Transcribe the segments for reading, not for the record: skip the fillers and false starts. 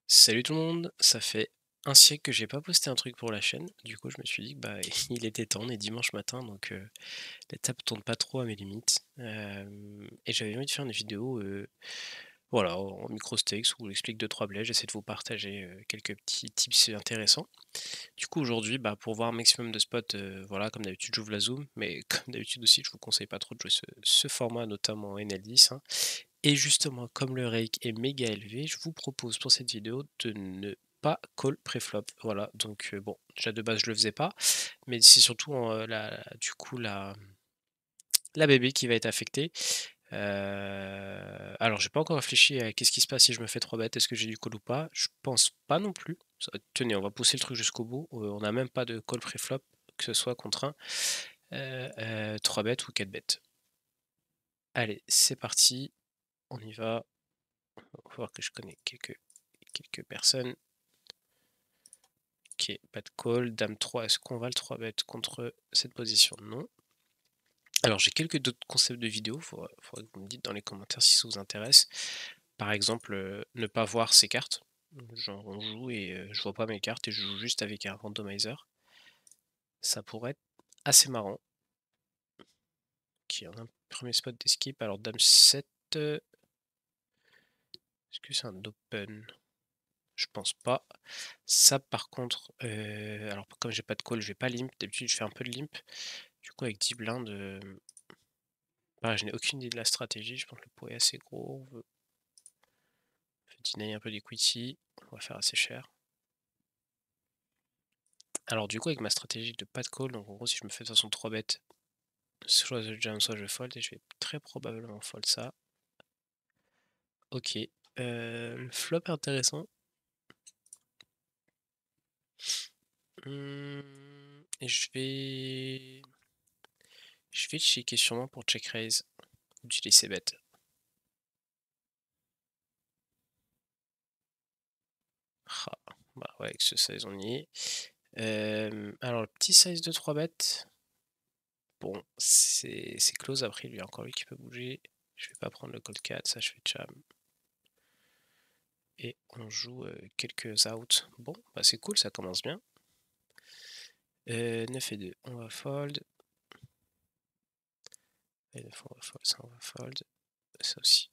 Salut tout le monde, ça fait un siècle que j'ai pas posté un truc pour la chaîne. Du coup, je me suis dit que il était temps, on est dimanche matin, donc la table tourne pas trop à mes limites. Et j'avais envie de faire une vidéo, voilà, en micro-steaks où j'explique deux trois bleds. J'essaie de vous partager quelques petits tips intéressants. Du coup, aujourd'hui, pour voir un maximum de spots, voilà, comme d'habitude, j'ouvre la zoom, mais comme d'habitude aussi, je vous conseille pas trop de jouer ce format, notamment en NL10, hein. Et justement, comme le rake est méga élevé, je vous propose pour cette vidéo de ne pas call préflop. Voilà, donc bon, déjà de base je le faisais pas, mais c'est surtout du coup la bébé qui va être affectée. Alors j'ai pas encore réfléchi à qu'est-ce qui se passe si je me fais 3 bêtes, est-ce que j'ai du call ou pas? Je pense pas non plus. Tenez, on va pousser le truc jusqu'au bout. On n'a même pas de call préflop, que ce soit contre 3 bêtes ou 4 bêtes. Allez, c'est parti, on y va. On va voir que je connais quelques personnes. Ok, pas de call. Dame 3, est-ce qu'on va le 3 bet contre cette position? Non. Alors j'ai quelques d'autres concepts de vidéo, faudra que vous me dites dans les commentaires si ça vous intéresse. Par exemple, ne pas voir ses cartes. Genre on joue et je vois pas mes cartes et je joue juste avec un randomizer. Ça pourrait être assez marrant. Ok, on a un premier spot d'escape. Alors Dame 7, est-ce que c'est un open? Je pense pas. Ça par contre, alors comme j'ai pas de call, je vais pas limp. D'habitude je fais un peu de limp. Du coup avec 10 blindes, je n'ai aucune idée de la stratégie. Je pense que le pot est assez gros. On veut deny un peu d'equity. On va faire assez cher. Alors du coup avec ma stratégie de pas de call, donc en gros si je me fais de toute façon 3 bêtes, soit je jam, soit je fold, et je vais très probablement fold ça. Ok. Le flop est intéressant. Et je vais checker sûrement pour check raise. Utiliser ses bêtes. Ah, bah ouais, avec ce size on y est. Alors le petit size de 3 bêtes. Bon, c'est close après, lui, encore lui qui peut bouger. Je vais pas prendre le call 4, ça je fais jam. Et on joue quelques outs. Bon, bah c'est cool, ça commence bien. 9 et 2, on va fold. Et 9, on va fold, ça on va fold. Ça aussi.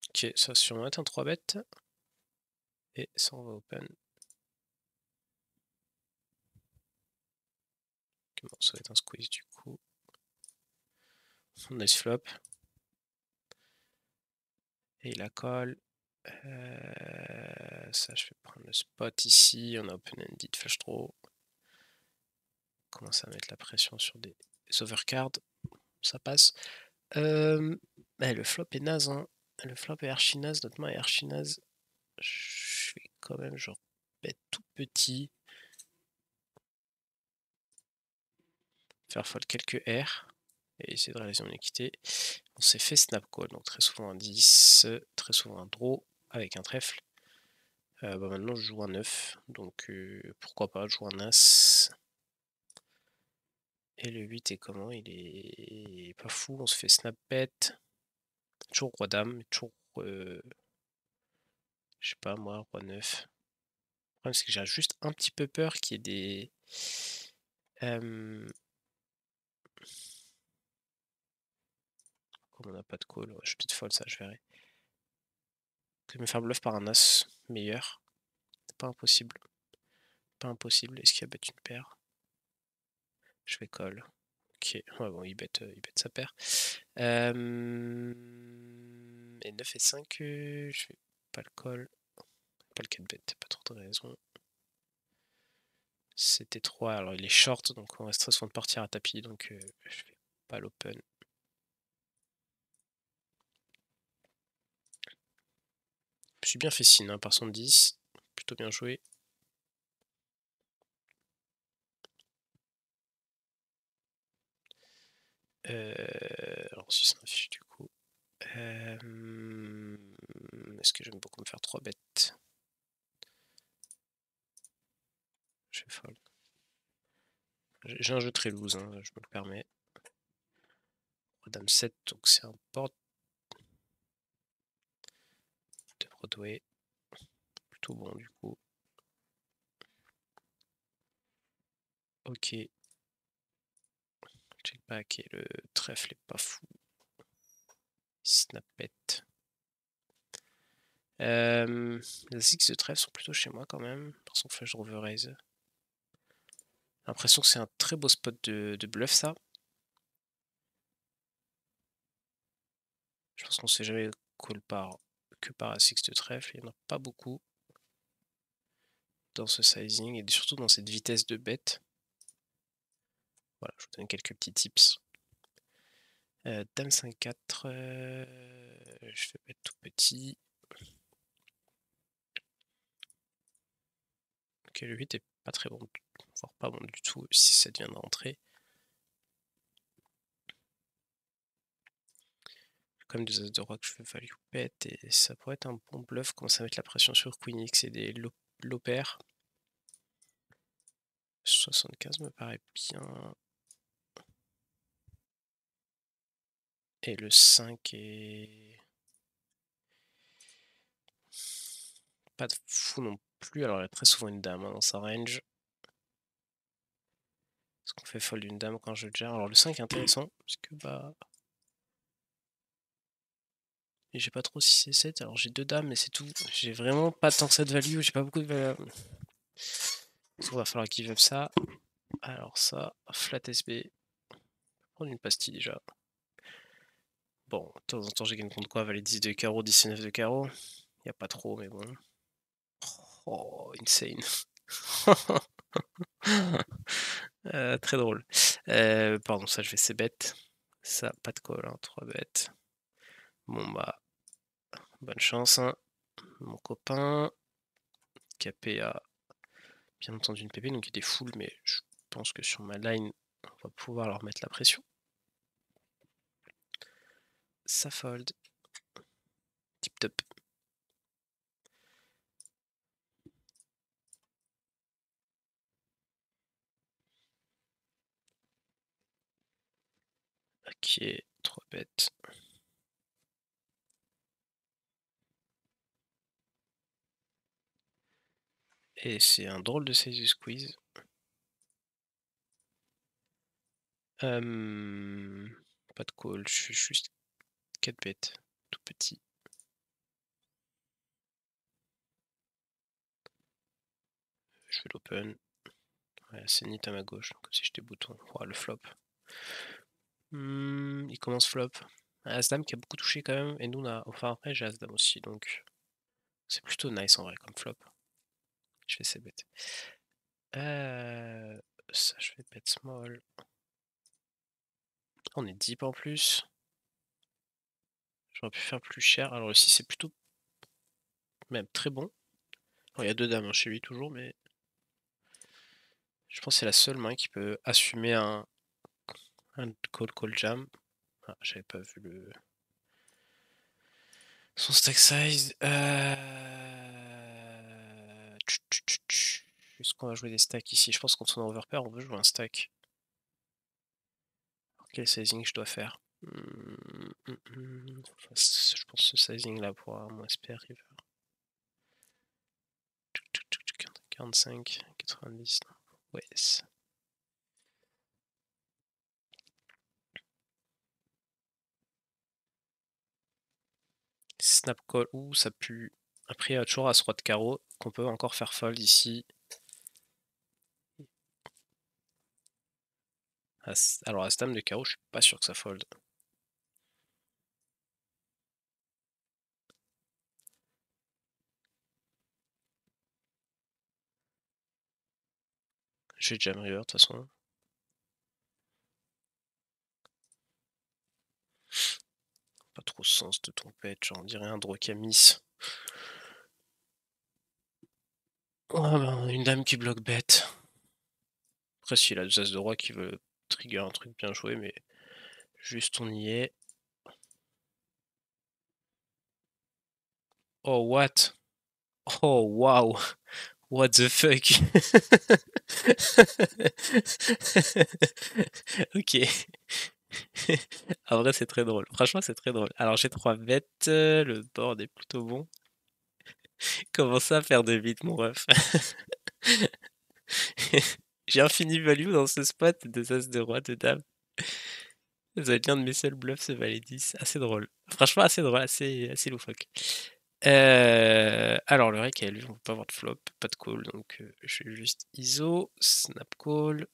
Ok, ça va sûrement être un 3 bet. Et ça on va open. Bon, ça va être un squeeze du coup. Nice flop. Et la call. Ça, je vais prendre le spot ici. On a open-ended flush draw. Commence à mettre la pression sur des overcards. Ça passe. Le flop est naze, hein. Le flop est archi naze. Notre main est archi naze. Je vais quand même genre bet tout petit. Faire fold quelques R. Et essayer de réaliser mon équité. On s'est fait snap call. Donc très souvent un 10. Très souvent un draw avec un trèfle. Maintenant je joue un 9. Donc pourquoi pas, je joue un As. Et le 8 est comment? Il est pas fou, on se fait snap bet. Toujours roi dame, toujours je sais pas moi, roi 9. Le problème c'est que j'ai juste un petit peu peur qu'il y ait des. Comme on n'a pas de call, je vais peut-être fold ça, je verrai. Que me faire bluff par un as meilleur. C'est pas impossible. Pas impossible. Est-ce qu'il y a bet une paire? Je vais call. Ok, ouais bon, il bet sa paire. Et 9 et 5, je vais pas le call. Pas le 4 bet, pas trop de raison. C'était 3, alors il est short, donc on reste très souvent de partir à tapis, donc je fais pas l'open. Je suis bien fait signe, hein, par son 10, plutôt bien joué. Alors si c'est un fichu du coup. Est-ce que j'aime beaucoup me faire 3 bêtes? Je vais fold. J'ai un jeu très loose, hein, je me le permets. dame 7, donc c'est un board de Broadway. Plutôt bon du coup. Ok. Check back et le trèfle est pas fou. Snapette. Les X de trèfle sont plutôt chez moi quand même. Par son flash over raise. J'ai l'impression que c'est un très beau spot de bluff ça. Je pense qu'on sait jamais call que par As-X de trèfle. Il n'y en a pas beaucoup dans ce sizing et surtout dans cette vitesse de bet. Voilà, je vous donne quelques petits tips. Dame 5-4, je vais mettre tout petit. Ok, le 8 est pas très bon, voire pas bon du tout si ça devient de rentrer. Comme des as de roi que je fais value bet et ça pourrait être un bon bluff, commencer à mettre la pression sur Queen X et des low pairs. 75 me paraît bien. Et le 5 est pas de fou non plus, alors il y a très souvent une dame dans sa range. Est-ce qu'on fait fold une dame quand je gère? Alors le 5 est intéressant, parce que bah... Et j'ai pas trop 6 et 7, alors j'ai 2 dames mais c'est tout. J'ai vraiment pas tant que ça de value, j'ai pas beaucoup de value. Il va falloir give up ça. Alors ça, flat SB. Prendre une pastille déjà. Bon, de temps en temps j'ai gagné contre quoi? Valet 10 de carreau, 10 et 9 de carreau. Y a pas trop mais bon. Oh, insane. Très drôle. Pardon, ça je vais c'est bête. Ça, pas de call, hein, 3 bêtes. Bon bah, bonne chance, hein. Mon copain. KP a bien entendu une PP, donc il est full, mais je pense que sur ma line, on va pouvoir leur mettre la pression. Ça fold. Tip top. Ok, 3 bêtes. Et c'est un drôle de size squeeze. Pas de call, je suis juste 4 bêtes, tout petit. Je fais l'open. Ouais, c'est neat à ma gauche, comme si j'étais bouton. Oh, le flop. Il commence flop. As-Dame qui a beaucoup touché quand même, et nous on a... Enfin après j'ai As-Dame aussi, donc c'est plutôt nice en vrai comme flop. Je fais ces bêtes. Ça je vais bet small. On est deep en plus. J'aurais pu faire plus cher. Alors ici c'est plutôt même très bon. Il y a 2 dames hein, chez lui toujours, mais je pense que c'est la seule main qui peut assumer un call jam. Ah, j'avais pas vu le son stack size. Est-ce qu'on va jouer des stacks ici? Je pense qu'on tourne en overpair, on veut jouer un stack. Alors, quel sizing je dois faire? Je pense que ce sizing là pour avoir mon SP river. 45, 90, ouais. Snap call, ouh ça pue. Après il y a toujours As-Roi de carreau qu'on peut encore faire fold ici. Alors As-Dame de carreau, je suis pas sûr que ça fold. J'ai jam river de toute façon. Pas trop sens de ton pet, genre on dirait un draw qui a miss. Oh, ben, une dame qui bloque bête. Après s'il a 2 as de roi qui veut trigger un truc bien joué, mais juste on y est. Oh what? Oh wow! What the fuck? Ok. En vrai, c'est très drôle. Franchement, c'est très drôle. Alors, j'ai 3 bêtes, le board est plutôt bon. Comment ça, faire de vite, mon ref? J'ai infini value dans ce spot, deux as de roi, de dame. Ça doit être l'un de mes seuls bluffs, ce valet 10. Assez drôle. Franchement, assez drôle, assez loufoque. Alors, le rec, lui, on peut pas avoir de flop, pas de call, donc je vais juste ISO, snap call.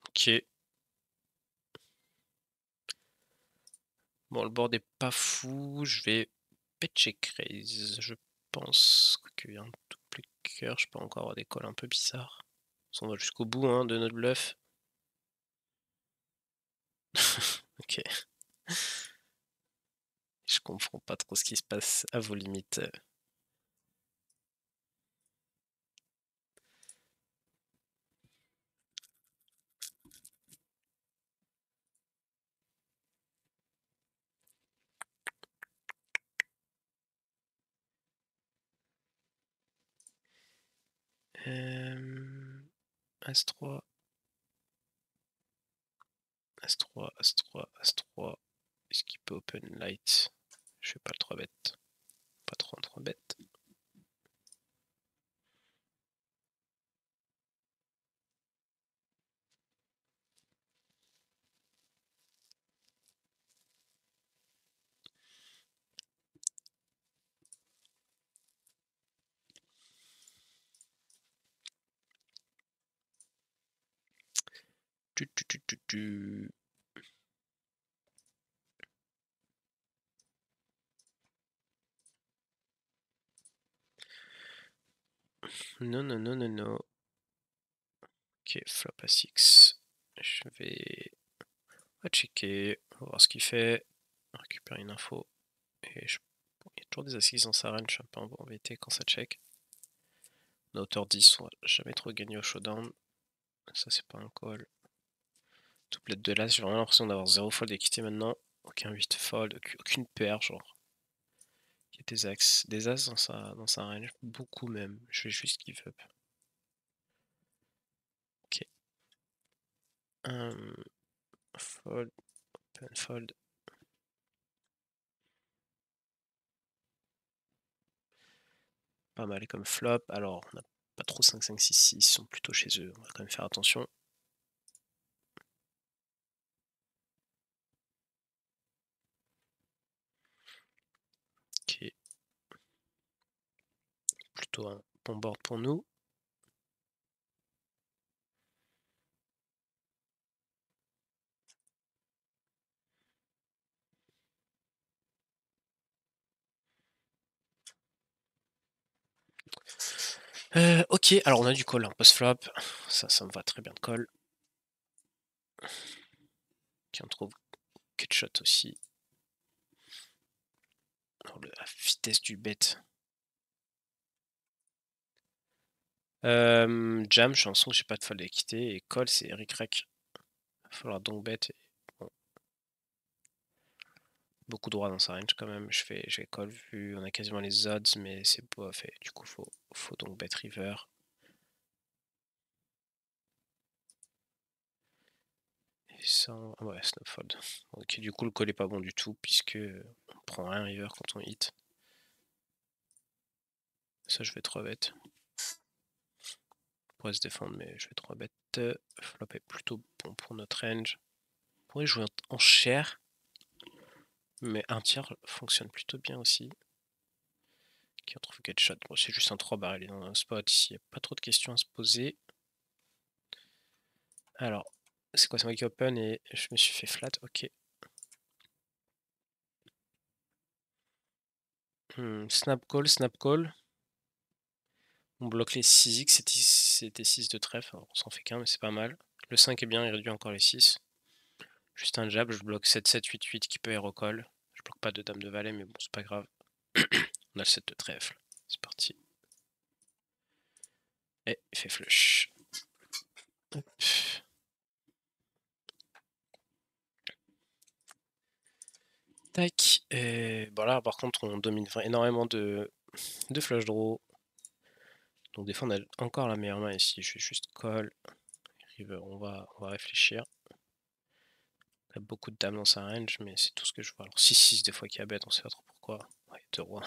Ok. Bon, le board est pas fou, je vais pet check raise, je pense qu'il y a un tout plus cœur, je peux encore avoir des calls un peu bizarres. On va jusqu'au bout hein, de notre bluff. Ok. Je comprends pas trop ce qui se passe à vos limites. As-3. As-3, As-3, As-3. Est-ce qu'il peut open light? Je fais pas le 3 bêtes. Pas trop en 3 bêtes. Tu. Non, non, non, non, non. Ok, flop à 6. Je vais checker, on va voir ce qu'il fait. Récupérer une info. Et bon, il y a toujours des assises dans sa range, je suis un peu embêté quand ça check. On a hauteur 10, on va jamais trop gagner au showdown. Ça, c'est pas un call. Doublette de l'as, j'ai vraiment l'impression d'avoir 0 fold d'équité maintenant. Aucun 8 fold, aucune paire, genre. Il y a des as dans sa range, beaucoup même. Je vais juste give up. Ok. Fold, open fold. Pas mal comme flop. Alors, on n'a pas trop 5, 5, 6, 6, ils sont plutôt chez eux. On va quand même faire attention. Ok. Plutôt un bon board pour nous. Ok, alors on a du call en post-flop. Ça me va très bien de call. Qui on trouve cut shot aussi. Alors, la vitesse du bet. Jam, je sens que j'ai pas de fold d'équité. Et call, c'est Eric Rec. Il va falloir donc bet. Bon. Beaucoup droit dans sa range quand même. Je vais call vu on a quasiment les odds, mais c'est bof. Et du coup, faut donc bet river. Et ça, ouais, snap fold. Ok, du coup, le call est pas bon du tout, puisque on prend rien river quand on hit. Ça, je vais 3 bet. On pourrait se défendre, mais je vais 3 bet. Flop est plutôt bon pour notre range. On pourrait jouer en cher, mais un tiers fonctionne plutôt bien aussi. Qui on trouve quel shot? Bon, c'est juste un 3 barres, il est dans un spot ici, il n'y a pas trop de questions à se poser. Alors, c'est quoi, c'est moi qui open et je me suis fait flat, ok. Snap call, snap call. On bloque les 6x, c'était 6 de trèfle, on s'en fait qu'un, mais c'est pas mal. Le 5 est bien, il réduit encore les 6. Juste un jab, je bloque 7, 7, 8, 8 qui peut hero call. Je bloque pas de dame de valet, mais bon, c'est pas grave. On a le 7 de trèfle, c'est parti. Et il fait flush. Hop. Tac. Et bon là, par contre, on domine énormément de 2 flush draw. Donc des fois on a encore la meilleure main ici, je vais juste call. River, on va réfléchir. On a beaucoup de dames dans sa range, mais c'est tout ce que je vois. Alors 6-6 des fois qui a bête, on sait pas trop pourquoi. Ouais, 2 rois.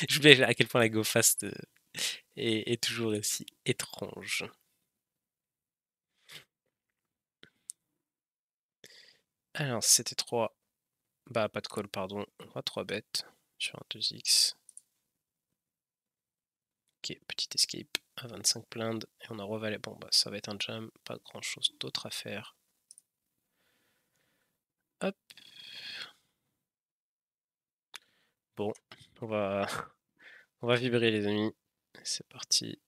J'oublie à quel point la go fast est toujours aussi étrange. Alors c'était 3. Bah pas de call pardon, on va 3 bêtes sur un 2x. Ok, petit escape à 25 blindes et on a revalé. Bon bah ça va être un jam, pas grand chose d'autre à faire. Hop. Bon, on va on va vibrer les amis. C'est parti.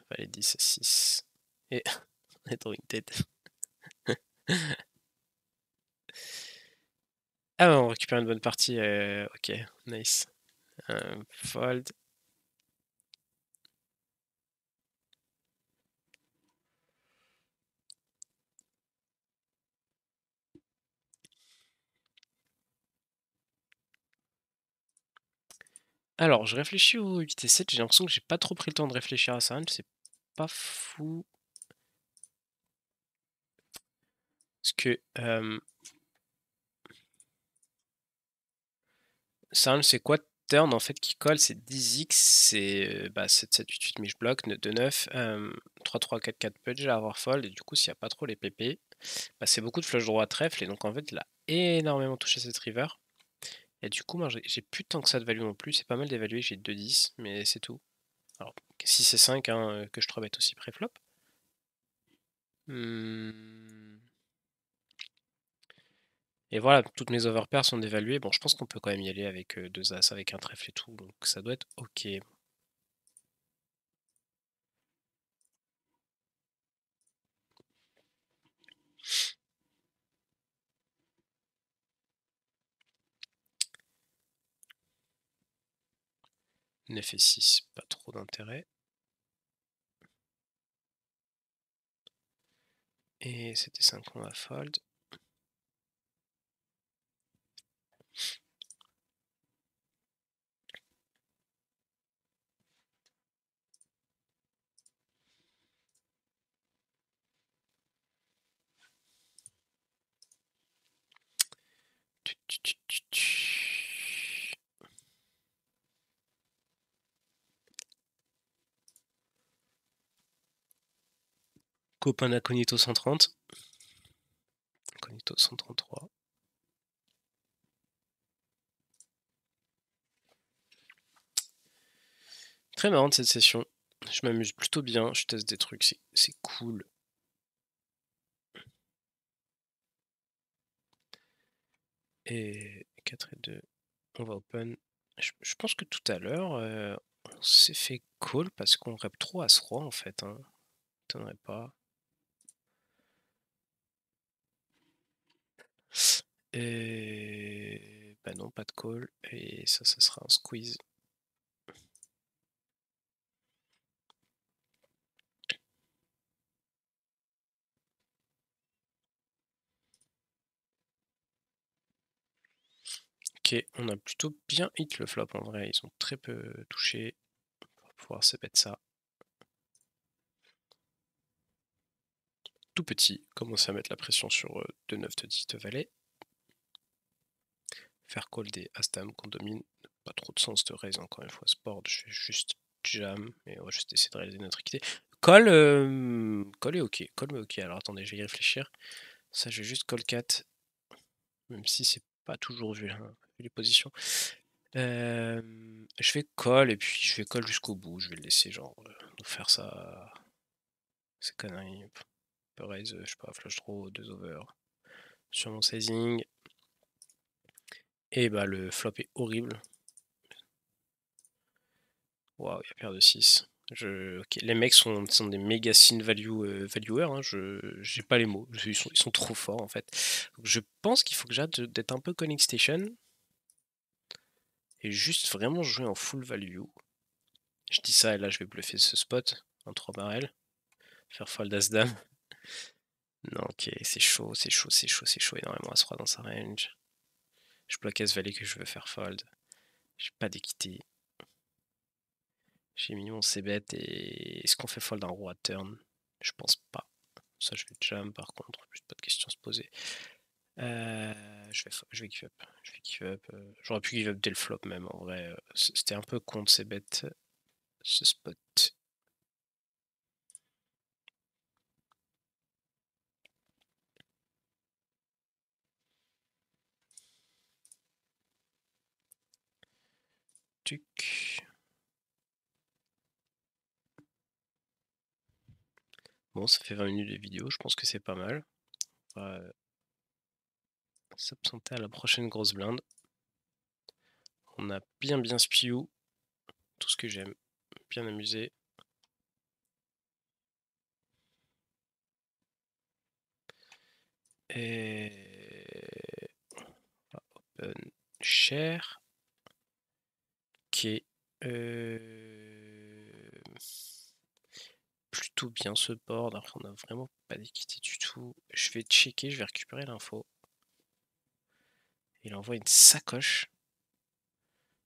Valet 10 à 6. Et on est drawing dead. Ah on récupère une bonne partie. Ok, nice. Fold. Alors, je réfléchis au 8 et 7, j'ai l'impression que j'ai pas trop pris le temps de réfléchir à ça, c'est pas fou. Parce que ça c'est quoi turn en fait qui colle, c'est 10x, c'est 7, 7, 8, 8, mais je bloque, 2, 9, 3, 3, 4, 4 pudge à avoir fold, et du coup s'il n'y a pas trop les PP, bah, c'est beaucoup de flush droit trèfle, et donc en fait il a énormément touché cette river. Et du coup moi j'ai plus tant que ça de value non plus, c'est pas mal d'évaluer, j'ai 2, 10, mais c'est tout. Alors 6 et 5 hein, que je 3 bête aussi pré-flop. Et voilà, toutes mes overpairs sont dévaluées. Bon, je pense qu'on peut quand même y aller avec 2 as, avec un trèfle et tout, donc ça doit être ok. 9 et 6, pas trop d'intérêt. Et c'était 5, on va fold. Copain incognito 130. Incognito 133. Très marrante cette session. Je m'amuse plutôt bien, je teste des trucs, c'est cool. Et 4 et 2, on va open. Je pense que tout à l'heure, on s'est fait call parce qu'on rep trop as roi en fait. Hein. M'étonnerait pas. Et bah non, pas de call. Et ça sera un squeeze. Ok, on a plutôt bien hit le flop en vrai. Ils ont très peu touché. On va pouvoir se mettre ça. Tout petit. Commencer à mettre la pression sur 2, 9, 2, 10 de valet. Faire call des as-dame qu'on domine. Pas trop de sens de raise encore une fois. Sport, je vais juste jam. Et on va juste essayer de réaliser notre équité. Call, call est ok. Call est ok. Alors attendez, je vais y réfléchir. Ça, je vais juste call 4. Même si c'est pas toujours vu, hein, vu les positions. Je vais call et puis je vais call jusqu'au bout. Je vais le laisser genre nous faire ça. Ces conneries. On peut raise, je sais pas, flush draw, 2 over. Sur mon sizing. Et bah le flop est horrible. Waouh, il y a paire de 6. Ok, les mecs sont des méga sin valuers, hein. J'ai pas les mots. Ils sont trop forts en fait. Donc, je pense qu'il faut que j'arrête d'être un peu Calling Station. Et juste vraiment jouer en full value. Je dis ça et là je vais bluffer ce spot. Un 3 barrel. Faire fold as-dame. Non, ok, c'est chaud, c'est chaud, c'est chaud, c'est chaud. Énormément as-3 dans sa range. Je bloque as-valet que je veux faire fold. J'ai pas d'équité. J'ai mis mon c-bet et est-ce qu'on fait fold un roi turn? Je pense pas. Ça, je vais jam par contre, juste pas de question à se poser. Je vais give up. Je vais give up. J'aurais pu give up dès le flop même en vrai. C'était un peu con de c-bet ce spot. Tuc. Bon, ça fait 20 minutes de vidéo, je pense que c'est pas mal. On va s'absenter à la prochaine grosse blinde. On a bien spew, tout ce que j'aime, bien amusé. Et on va open share. Ok. Plutôt bien ce board. Après, on a vraiment pas d'équité du tout. Je vais checker, je vais récupérer l'info. Il envoie une sacoche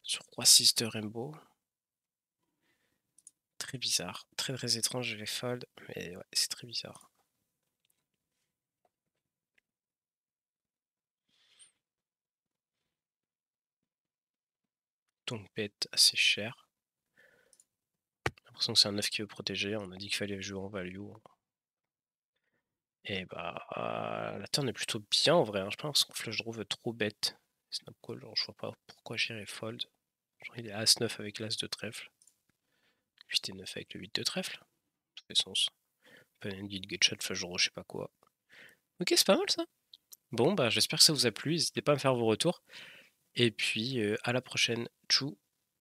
sur roi sister rainbow. Très bizarre, très étrange. Je vais fold, mais ouais, c'est très bizarre. Donc bet assez cher. J'ai l'impression que c'est un 9 qui veut protéger. On a dit qu'il fallait jouer en value. Et bah la turn est plutôt bien en vrai. Hein. Je pense qu'on flush draw veut trop bête. Snap call, genre, je vois pas pourquoi j'irais fold. Genre, il est As-9 avec l'As de trèfle. 8 et 9 avec le 8 de trèfle. Ça fait sens. Open-ended, get shot, flush draw, je sais pas quoi. Ok, c'est pas mal ça. Bon, bah j'espère que ça vous a plu. N'hésitez pas à me faire vos retours. Et puis à la prochaine. Tchou.